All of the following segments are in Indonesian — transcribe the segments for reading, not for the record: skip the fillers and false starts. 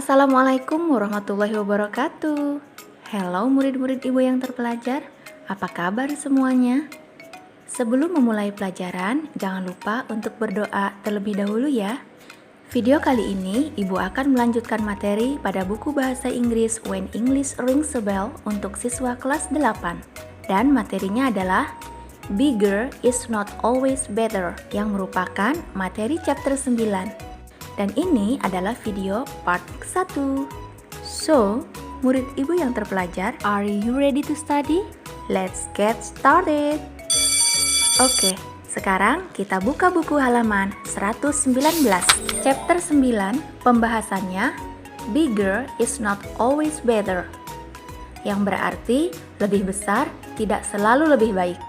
Assalamualaikum warahmatullahi wabarakatuh. Halo murid-murid ibu yang terpelajar, apa kabar semuanya? Sebelum memulai pelajaran, jangan lupa untuk berdoa terlebih dahulu ya. Video kali ini ibu akan melanjutkan materi pada buku bahasa Inggris When English Rings a Bell untuk siswa kelas 8. Dan materinya adalah Bigger is not always better, yang merupakan materi chapter 9. Dan ini adalah video part 1. So, murid ibu yang terpelajar, are you ready to study? Let's get started. Oke, sekarang kita buka buku halaman 119. Chapter 9, pembahasannya Bigger is not always better, yang berarti lebih besar tidak selalu lebih baik.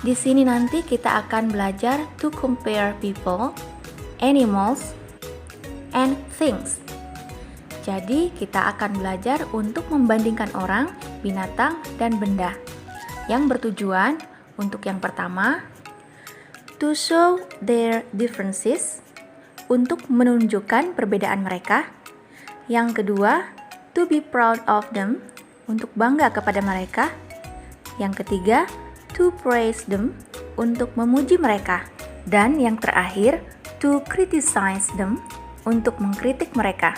Di sini nanti kita akan belajar to compare people, animals, and things. Jadi kita akan belajar untuk membandingkan orang, binatang, dan benda yang bertujuan untuk yang pertama to show their differences, untuk menunjukkan perbedaan mereka. Yang kedua, to be proud of them, untuk bangga kepada mereka. Yang ketiga, to praise them, untuk memuji mereka. Dan yang terakhir, to criticize them, untuk mengkritik mereka.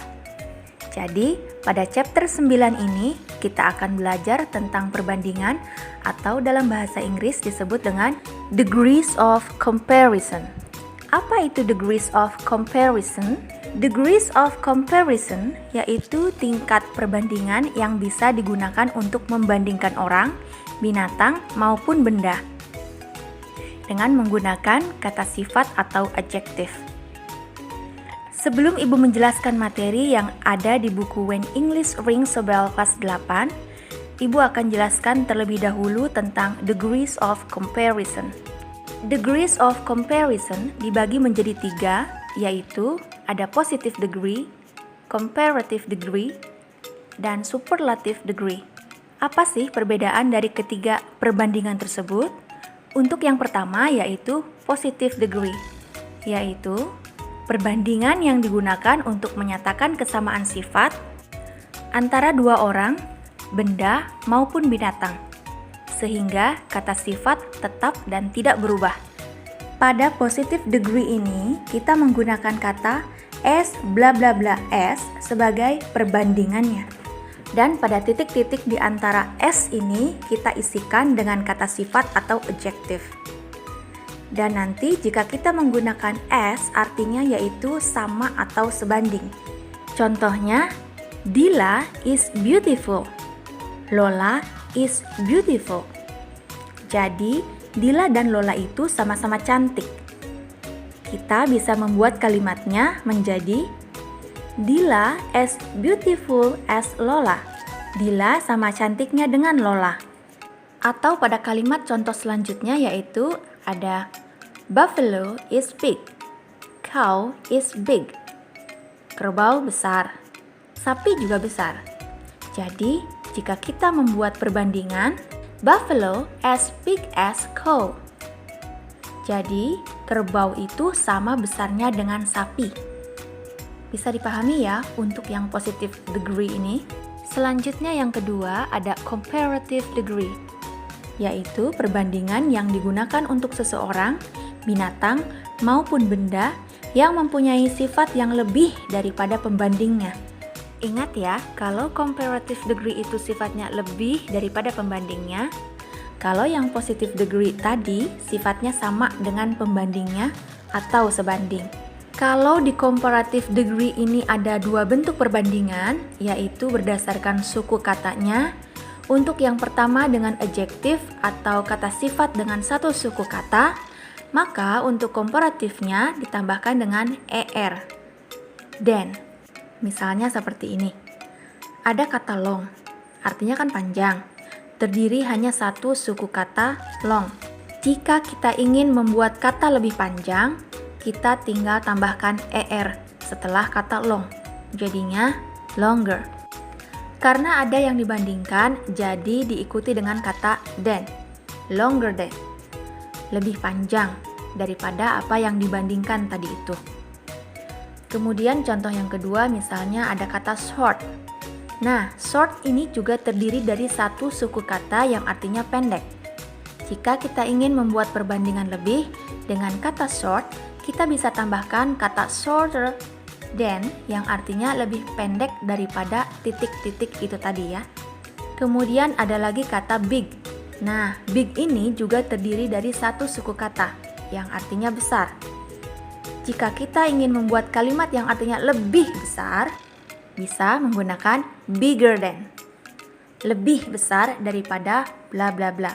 Jadi, pada chapter 9 ini kita akan belajar tentang perbandingan atau dalam bahasa Inggris disebut dengan degrees of comparison. Apa itu degrees of comparison? Degrees of comparison yaitu tingkat perbandingan yang bisa digunakan untuk membandingkan orang, binatang, maupun benda dengan menggunakan kata sifat atau adjektif. Sebelum ibu menjelaskan materi yang ada di buku When English Rings a Bell kelas 8, ibu akan jelaskan terlebih dahulu tentang degrees of comparison. Degrees of comparison dibagi menjadi 3, yaitu ada positive degree, comparative degree, dan superlative degree. Apa sih perbedaan dari ketiga perbandingan tersebut? Untuk yang pertama yaitu positive degree, yaitu perbandingan yang digunakan untuk menyatakan kesamaan sifat antara dua orang, benda, maupun binatang, sehingga kata sifat tetap dan tidak berubah. Pada positive degree ini, kita menggunakan kata as bla bla bla as sebagai perbandingannya. Dan pada titik-titik di antara as ini, kita isikan dengan kata sifat atau adjektif. Dan nanti jika kita menggunakan as, artinya yaitu sama atau sebanding. Contohnya, Dila is beautiful, Lola is beautiful. Jadi, Dila dan Lola itu sama-sama cantik. Kita bisa membuat kalimatnya menjadi Dila as beautiful as Lola. Dila sama cantiknya dengan Lola. Atau pada kalimat contoh selanjutnya yaitu ada Buffalo is big, cow is big. Kerbau besar, sapi juga besar. Jadi, jika kita membuat perbandingan Buffalo as big as cow. Jadi, kerbau itu sama besarnya dengan sapi. Bisa dipahami ya untuk yang positive degree ini. Selanjutnya yang kedua ada comparative degree, yaitu perbandingan yang digunakan untuk seseorang, binatang, maupun benda yang mempunyai sifat yang lebih daripada pembandingnya. Ingat ya, kalau comparative degree itu sifatnya lebih daripada pembandingnya, kalau yang positive degree tadi sifatnya sama dengan pembandingnya atau sebanding. Kalau di comparative degree ini ada dua bentuk perbandingan, yaitu berdasarkan suku katanya. Untuk yang pertama dengan adjektif atau kata sifat dengan satu suku kata, maka untuk komparatifnya ditambahkan dengan er. Dan, misalnya seperti ini. Ada kata long, artinya kan panjang, terdiri hanya satu suku kata long. Jika kita ingin membuat kata lebih panjang, kita tinggal tambahkan er setelah kata long, jadinya longer. Karena ada yang dibandingkan, jadi diikuti dengan kata than, longer than, lebih panjang daripada apa yang dibandingkan tadi itu. Kemudian contoh yang kedua misalnya ada kata short. Nah, short ini juga terdiri dari satu suku kata yang artinya pendek. Jika kita ingin membuat perbandingan lebih dengan kata short, kita bisa tambahkan kata shorter than yang artinya lebih pendek daripada titik-titik itu tadi ya. Kemudian ada lagi kata big. Nah, big ini juga terdiri dari satu suku kata yang artinya besar. Jika kita ingin membuat kalimat yang artinya lebih besar, bisa menggunakan bigger than. Lebih besar daripada bla bla bla.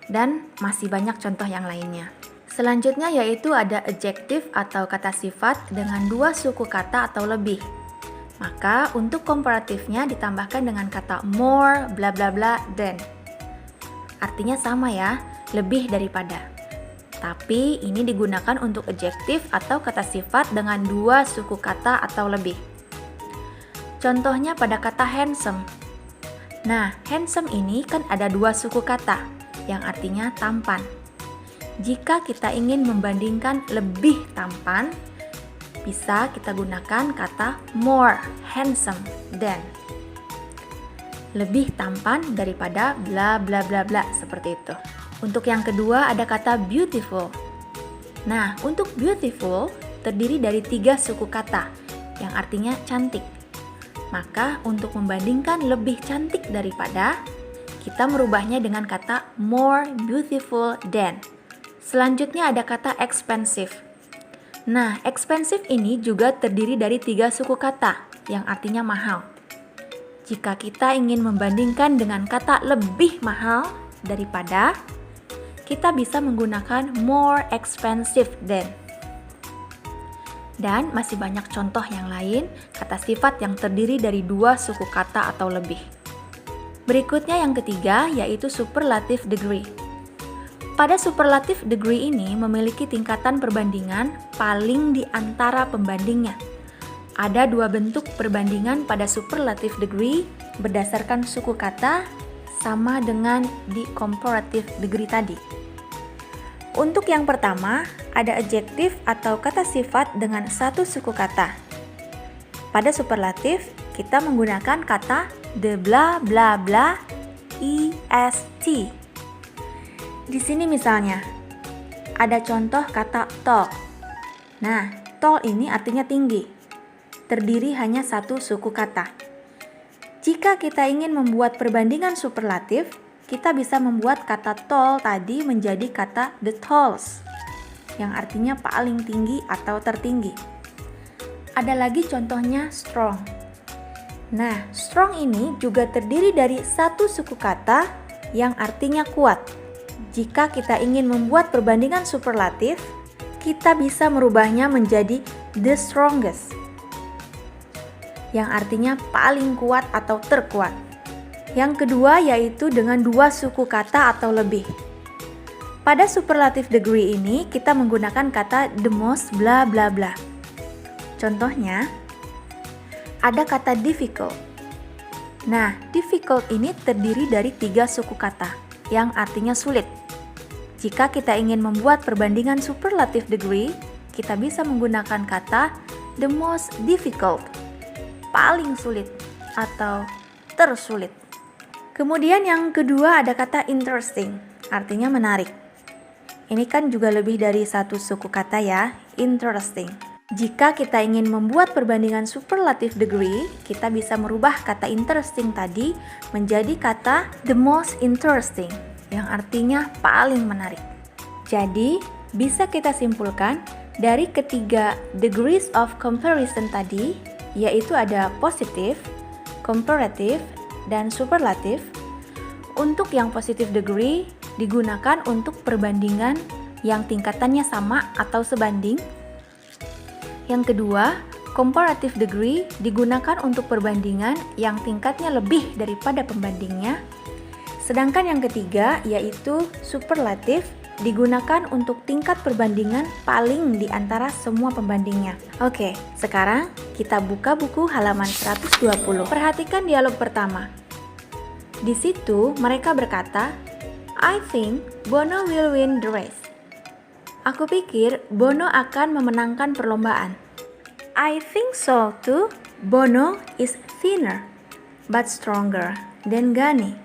Dan masih banyak contoh yang lainnya. Selanjutnya yaitu ada adjective atau kata sifat dengan dua suku kata atau lebih. Maka untuk komparatifnya ditambahkan dengan kata more bla bla bla than. Artinya sama ya, lebih daripada. Tapi ini digunakan untuk adjektif atau kata sifat dengan dua suku kata atau lebih. Contohnya pada kata handsome. Nah, handsome ini kan ada dua suku kata yang artinya tampan. Jika kita ingin membandingkan lebih tampan, bisa kita gunakan kata more handsome than. Lebih tampan daripada bla bla bla bla seperti itu. Untuk yang kedua ada kata beautiful. Nah, untuk beautiful terdiri dari tiga suku kata yang artinya cantik. Maka untuk membandingkan lebih cantik daripada, kita merubahnya dengan kata more beautiful than. Selanjutnya ada kata expensive. Nah, expensive ini juga terdiri dari tiga suku kata yang artinya mahal. Jika kita ingin membandingkan dengan kata lebih mahal daripada, kita bisa menggunakan more expensive than. Dan masih banyak contoh yang lain, kata sifat yang terdiri dari dua suku kata atau lebih. Berikutnya yang ketiga yaitu superlative degree. Pada superlative degree ini memiliki tingkatan perbandingan paling di antara pembandingnya. Ada dua bentuk perbandingan pada superlative degree berdasarkan suku kata sama dengan di comparative degree tadi. Untuk yang pertama, ada adjektif atau kata sifat dengan satu suku kata. Pada superlatif, kita menggunakan kata the bla bla bla est. Di sini misalnya, ada contoh kata tall. Nah, tall ini artinya tinggi. Terdiri hanya satu suku kata. Jika kita ingin membuat perbandingan superlatif, kita bisa membuat kata tall tadi menjadi kata the tallest, yang artinya paling tinggi atau tertinggi. Ada lagi contohnya strong. Nah, strong ini juga terdiri dari satu suku kata yang artinya kuat. Jika kita ingin membuat perbandingan superlatif, kita bisa merubahnya menjadi the strongest, yang artinya paling kuat atau terkuat. Yang kedua yaitu dengan dua suku kata atau lebih. Pada superlative degree ini kita menggunakan kata the most bla bla bla. Contohnya, ada kata difficult. Nah, difficult ini terdiri dari tiga suku kata yang artinya sulit. Jika kita ingin membuat perbandingan superlative degree, kita bisa menggunakan kata the most difficult, paling sulit atau tersulit. Kemudian yang kedua ada kata interesting, artinya menarik. Ini kan juga lebih dari satu suku kata ya, interesting. Jika kita ingin membuat perbandingan superlative degree, kita bisa merubah kata interesting tadi menjadi kata the most interesting, yang artinya paling menarik. Jadi, bisa kita simpulkan dari ketiga degrees of comparison tadi, yaitu ada positive, comparative, dan superlatif. Untuk yang positive degree digunakan untuk perbandingan yang tingkatannya sama atau sebanding. Yang kedua, comparative degree digunakan untuk perbandingan yang tingkatnya lebih daripada pembandingnya. Sedangkan yang ketiga yaitu superlatif digunakan untuk tingkat perbandingan paling di antara semua pembandingnya. Oke, sekarang kita buka buku halaman 120. Perhatikan dialog pertama. Di situ mereka berkata, I think Bono will win the race. Aku pikir Bono akan memenangkan perlombaan. I think so too. Bono is thinner but stronger than Ghani.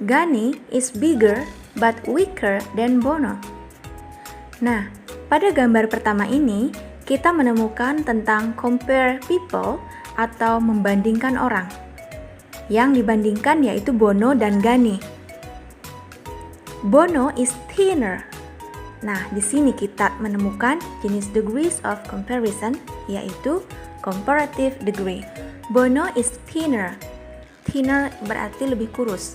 Ghani is bigger but weaker than Bono. Nah, pada gambar pertama ini kita menemukan tentang compare people atau membandingkan orang. Yang dibandingkan yaitu Bono dan Ghani. Bono is thinner. Nah, di sini kita menemukan jenis degrees of comparison, yaitu comparative degree. Bono is thinner. Thinner berarti lebih kurus.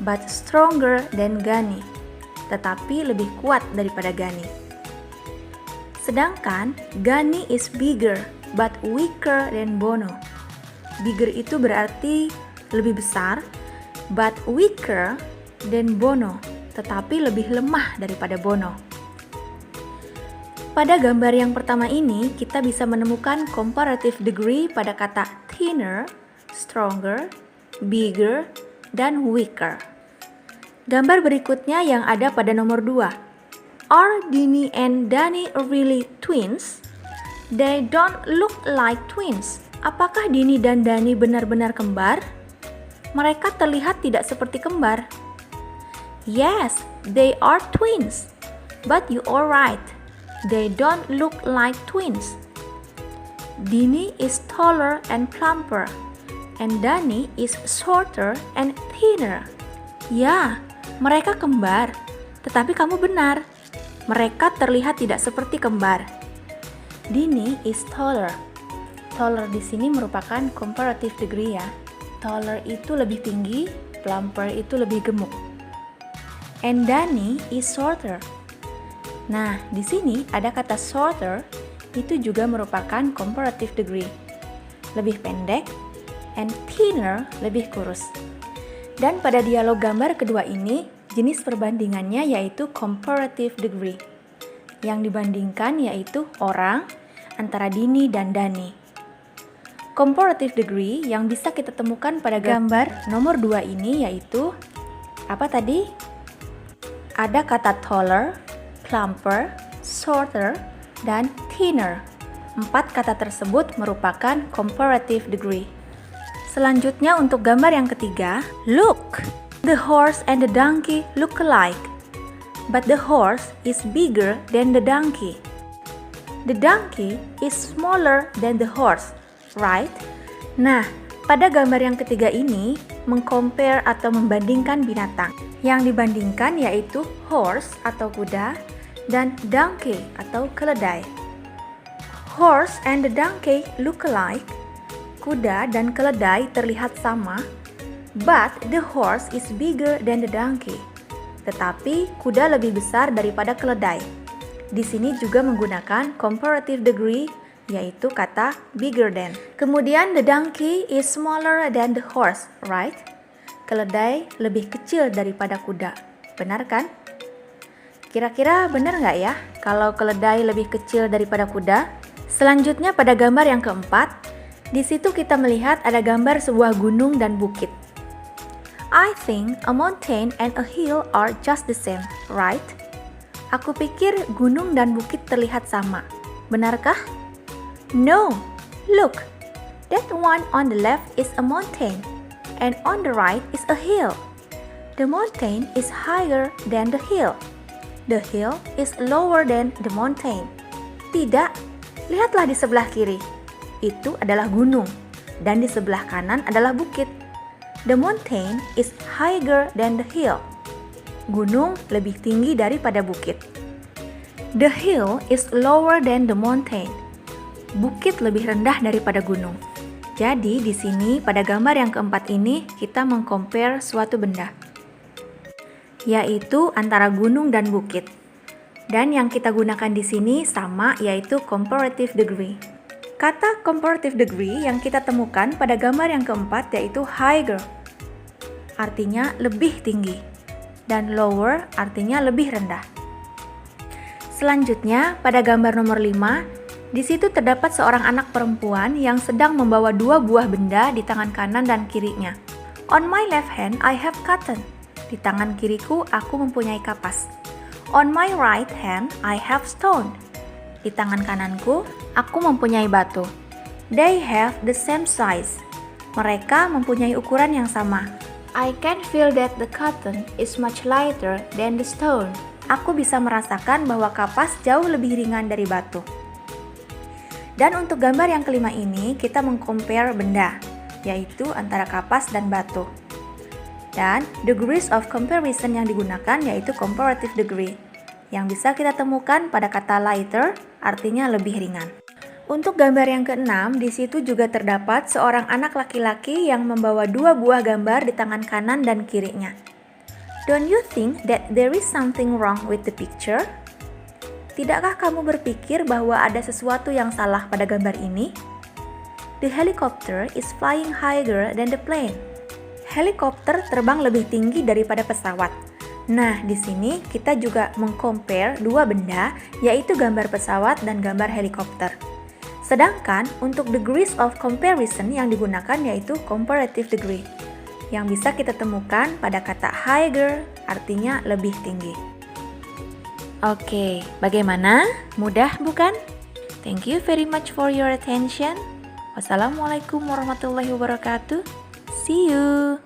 But stronger than Ghani. Tetapi lebih kuat daripada Ghani. Sedangkan Ghani is bigger, but weaker than Bono. Bigger itu berarti lebih besar, but weaker than Bono. Tetapi lebih lemah daripada Bono. Pada gambar yang pertama ini, kita bisa menemukan comparative degree pada kata thinner, stronger, bigger, dan weaker. Gambar berikutnya yang ada pada nomor 2. Are Dini and Dani really twins? They don't look like twins. Apakah Dini dan Dani benar-benar kembar? Mereka terlihat tidak seperti kembar. Yes, they are twins. But you are right. They don't look like twins. Dini is taller and plumper, and Dani is shorter and thinner. Ya, mereka kembar. Tetapi kamu benar. Mereka terlihat tidak seperti kembar. Dini is taller. Taller di sini merupakan comparative degree ya. Taller itu lebih tinggi, plumper itu lebih gemuk. And Dani is shorter. Nah, di sini ada kata shorter, itu juga merupakan comparative degree. Lebih pendek, and thinner, lebih kurus. Dan pada dialog gambar kedua ini, jenis perbandingannya yaitu comparative degree. Yang dibandingkan yaitu orang antara Dini dan Dani. Comparative degree yang bisa kita temukan pada gambar nomor 2 ini yaitu, apa tadi? Ada kata taller, plumper, shorter, dan thinner. 4 kata tersebut merupakan comparative degree. Selanjutnya untuk gambar yang ketiga, look! The horse and the donkey look alike, but the horse is bigger than the donkey. The donkey is smaller than the horse, right? Nah, pada gambar yang ketiga ini, mengcompare atau membandingkan binatang. Yang dibandingkan yaitu horse atau kuda, dan donkey atau keledai. Horse and the donkey look alike. Kuda dan keledai terlihat sama, but the horse is bigger than the donkey. Tetapi kuda lebih besar daripada keledai. Di sini juga menggunakan comparative degree, yaitu kata bigger than. Kemudian the donkey is smaller than the horse, right? Keledai lebih kecil daripada kuda. Benar kan? Kira-kira benar nggak ya kalau keledai lebih kecil daripada kuda? Selanjutnya pada gambar yang keempat, di situ kita melihat ada gambar sebuah gunung dan bukit. I think a mountain and a hill are just the same, right? Aku pikir gunung dan bukit terlihat sama. Benarkah? No, look. That one on the left is a mountain, and on the right is a hill. The mountain is higher than the hill. The hill is lower than the mountain. Tidak, lihatlah di sebelah kiri. Itu adalah gunung, dan di sebelah kanan adalah bukit. The mountain is higher than the hill. Gunung lebih tinggi daripada bukit. The hill is lower than the mountain. Bukit lebih rendah daripada gunung. Jadi di sini pada gambar yang keempat ini kita mengcompare suatu benda, yaitu antara gunung dan bukit. Dan yang kita gunakan di sini sama, yaitu comparative degree. Kata comparative degree yang kita temukan pada gambar yang keempat yaitu higher, artinya lebih tinggi, dan lower artinya lebih rendah. Selanjutnya pada gambar nomor 5, di situ terdapat seorang anak perempuan yang sedang membawa 2 buah benda di tangan kanan dan kirinya. On my left hand I have cotton. Di tangan kiriku aku mempunyai kapas. On my right hand I have stone. Di Di tangan kananku, aku mempunyai batu. They have the same size. Mereka mempunyai ukuran yang sama. I can feel that the cotton is much lighter than the stone. Aku bisa merasakan bahwa kapas jauh lebih ringan dari batu. Dan untuk gambar yang kelima ini, kita meng-compare benda, yaitu antara kapas dan batu. Dan degrees of comparison yang digunakan yaitu comparative degree, yang bisa kita temukan pada kata lighter, artinya lebih ringan. Untuk gambar yang keenam, di situ juga terdapat seorang anak laki-laki yang membawa dua buah gambar di tangan kanan dan kirinya. Don't you think that there is something wrong with the picture? Tidakkah kamu berpikir bahwa ada sesuatu yang salah pada gambar ini? The helicopter is flying higher than the plane. Helikopter terbang lebih tinggi daripada pesawat. Nah, di sini kita juga meng-compare dua benda, yaitu gambar pesawat dan gambar helikopter. Sedangkan untuk degrees of comparison yang digunakan yaitu comparative degree, yang bisa kita temukan pada kata higher, artinya lebih tinggi. Oke, bagaimana? Mudah bukan? Thank you very much for your attention. Wassalamualaikum warahmatullahi wabarakatuh. See you.